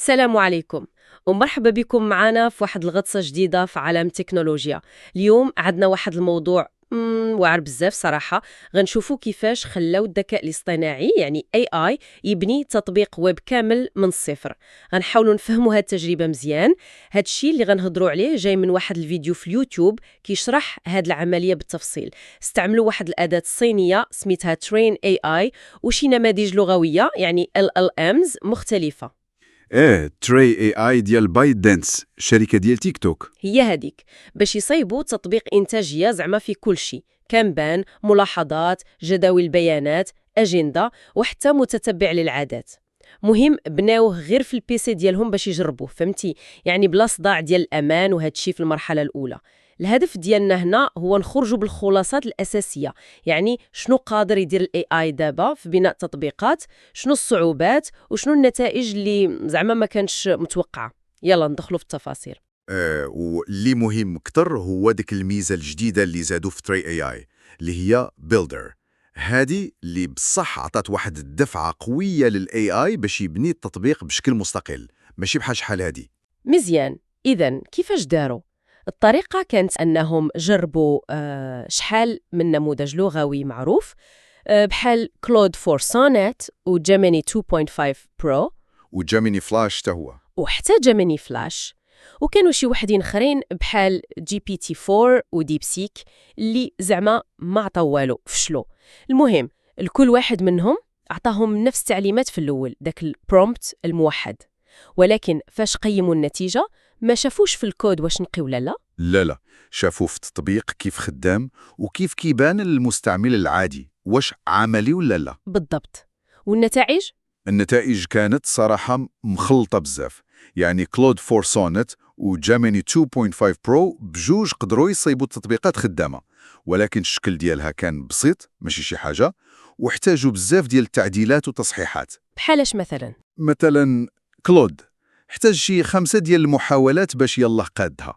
السلام عليكم ومرحبا بكم معنا في واحد الغطسة جديدة في عالم التكنولوجيا. اليوم عندنا واحد الموضوع واعر بزاف صراحة. غنشوفوا كيفاش خلاو الذكاء الاصطناعي يعني AI يبني تطبيق ويب كامل من الصفر. غنحاولوا نفهموا هاد التجربة مزيان. هاد الشيء اللي غنهضروا عليه جاي من واحد الفيديو في اليوتيوب كيشرح هاد العملية بالتفصيل. استعملوا واحد الأداة الصينية سميتها Train AI وشي نماذج لغوية يعني LLMs مختلفة. تري اي اي ديال بايت دانس، شركة ديال تيك توك. هي هذيك باش يصيبوا تطبيق إنتاجية زعما في كل شيء، كانبان، ملاحظات، جداول البيانات، أجندة وحتى متتبع للعادات. مهم بناوه غير في البيسي ديالهم باش يجربوه، فهمتي؟ يعني بلا صداع ديال الأمان وهادشي في المرحلة الأولى. الهدف ديالنا هنا هو نخرجوا بالخلاصات الأساسية، يعني شنو قادر يدير الاي اي دابا في بناء تطبيقات، شنو الصعوبات وشنو النتائج اللي زعما ما كانش متوقعة. يلا ندخلوا في التفاصيل. واللي مهم كتر هو ديك الميزة الجديدة اللي زادوا في تري اي اي، اللي هي بيلدر. هادي اللي بصح عطات واحد الدفعة قوية للاي اي باش يبني التطبيق بشكل مستقل، ماشي بحال شحال هادي. مزيان. إذن كيفاش داروا؟ الطريقة كانت أنهم جربوا شحال من نموذج لغوي معروف، بحال كلود فور سونيت وجيميني 2.5 برو وجيميني فلاش تهو. وحتى جيميني فلاش، وكانوا شي وحدين اخرين بحال جي بي تي 4 وديب سيك اللي زعما ما عطاو والو، فشلوا. المهم الكل واحد منهم عطاهم نفس التعليمات في الأول، داك البرومبت الموحد، ولكن فاش قيموا النتيجة ما شافوش في الكود واش نقي ولا لا. لا، شافوا في التطبيق كيف خدام وكيف كيبان للمستعمل العادي واش عملي ولا لا. بالضبط. والنتائج؟ النتائج كانت صراحة مخلطة بزاف. يعني كلود فور سونيت وجيميني 2.5 برو بجوج قدروا يصيبوا التطبيقات خدامة، ولكن الشكل ديالها كان بسيط ماشي شي حاجة، واحتاجوا بزاف ديال التعديلات وتصحيحات. بحالاش مثلا؟ مثلا كلود احتاج شي 5 ديال المحاولات باش يلاه قادها،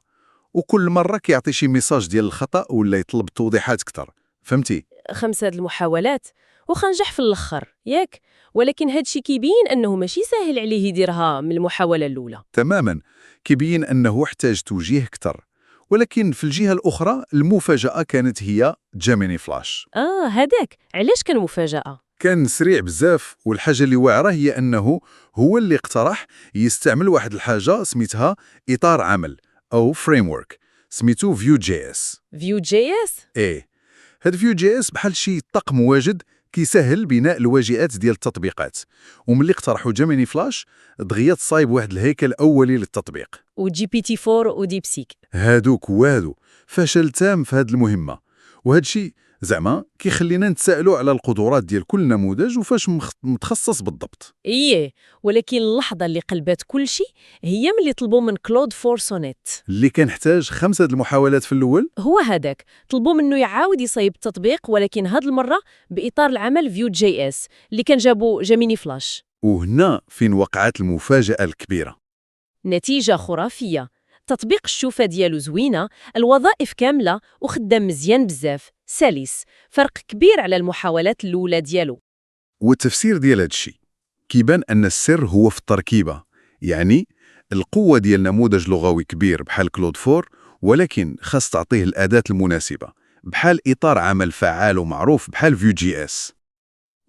وكل مرة كيعطي شي ميساج ديال الخطأ ولا يطلب توضيحات كتر. فهمتي؟ 5 المحاولات وخنجح في الأخر ياك، ولكن هادشي كيبين أنه ماشي ساهل عليه يديرها من المحاولة الأولى. تماما، كيبين أنه احتاج توجيه كتر. ولكن في الجهة الأخرى المفاجأة كانت هي جيميني فلاش. هداك علاش كان مفاجأة؟ كان سريع بزاف، والحاجة اللي واعرة هي أنه هو اللي اقترح يستعمل واحد الحاجة سميتها إطار عمل أو فريمورك، سميتو فيو جي اس. فيو جي اس؟ هاد فيو جي اس بحال شي طقم واجد كيسهل بناء الواجهات ديال التطبيقات، وملي اقترحوا جيميني فلاش دغيا تصايب واحد الهيكل أولي للتطبيق. وجي بي تي 4 وديب سيك هادوك وهادو فشل تام في هاد المهمة، وهاد شي زعما كيخلينا نتسائلوا على القدرات ديال كل نموذج وفاش متخصص بالضبط. ايه، ولكن اللحظة اللي قلبت كل شيء هي ملي طلبوا من كلود فور سونيت، اللي كان احتاج 5 المحاولات في الأول. هو هذاك طلبوا منه يعاود يصايب التطبيق، ولكن هاد المرة بإطار العمل فيو جي اس اللي كان جابوا جيميني فلاش. وهنا فين وقعت المفاجأة الكبيرة. نتيجة خرافية. تطبيق الشوفة ديالو زوينة، الوظائف كاملة وخدام مزيان بزاف، سلس، فرق كبير على المحاولات الأولى ديالو. والتفسير ديال هاد الشيء كيبان أن السر هو في التركيبة. يعني القوة ديال نموذج لغوي كبير بحال كلود فور، ولكن خاص تعطيه الأداة المناسبة بحال إطار عمل فعال ومعروف بحال فيو جي اس.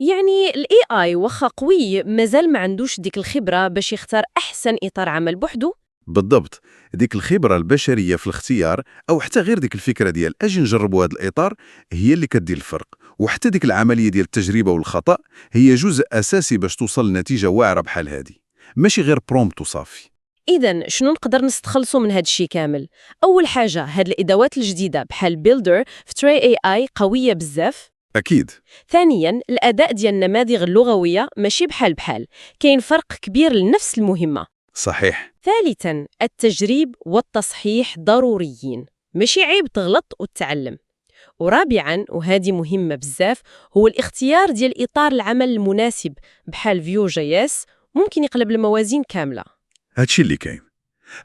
يعني ال AI وخا قوي مازال ما عندوش ديك الخبرة باش يختار أحسن إطار عمل بوحدو. بالضبط، ديك الخبرة البشرية في الاختيار أو حتى غير ديك الفكرة ديال أجي نجربوا هذا الإطار هي اللي كدير الفرق. وحتى ديك العملية ديال التجربة والخطأ هي جزء أساسي باش توصل لنتيجة واعرة بحال هذه، ماشي غير برومبت وصافي. إذن شنو نقدر نستخلصوا من هاد الشي كامل؟ أول حاجة، هاد الإدوات الجديدة بحال بيلدر في تري AI قوية بزاف. أكيد. ثانياً الأداء ديال النماذج اللغوية ماشي بحال، كاين فرق كبير لنفس المهمة. صحيح. ثالثاً التجريب والتصحيح ضروريين، ماشي عيب تغلط وتتعلم. ورابعاً وهذه مهمة بزاف، هو الاختيار ديال إطار العمل المناسب بحال فيو جي اس، ممكن يقلب الموازين كاملة. هادشي اللي كاين.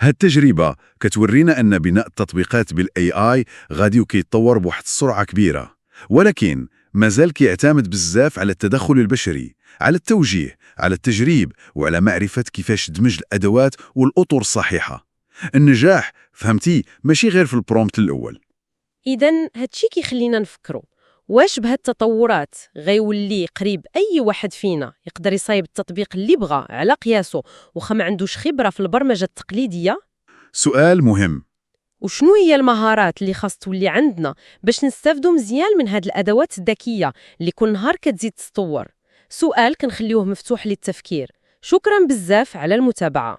هاد التجربة كتورينا أن بناء التطبيقات بالاي اي غادي وكيتطور بواحد السرعة كبيرة، ولكن مازال كيعتمد بزاف على التدخل البشري، على التوجيه، على التجريب، وعلى معرفة كيفاش دمج الأدوات والأطر الصحيحة. النجاح فهمتي ماشي غير في البرومبت الأول. إذن هادشي كيخلينا نفكروا، واش بهاد التطورات غيولي قريب أي واحد فينا يقدر يصايب التطبيق اللي بغى على قياسه وخا ما عندوش خبرة في البرمجة التقليدية؟ سؤال مهم. وشنو هي المهارات اللي خاص تولي عندنا باش نستافدوا مزيان من هاد الأدوات الذكية اللي كل نهار كتزيد تتطور؟ سؤال كنخليوه مفتوح للتفكير. شكرا بزاف على المتابعة.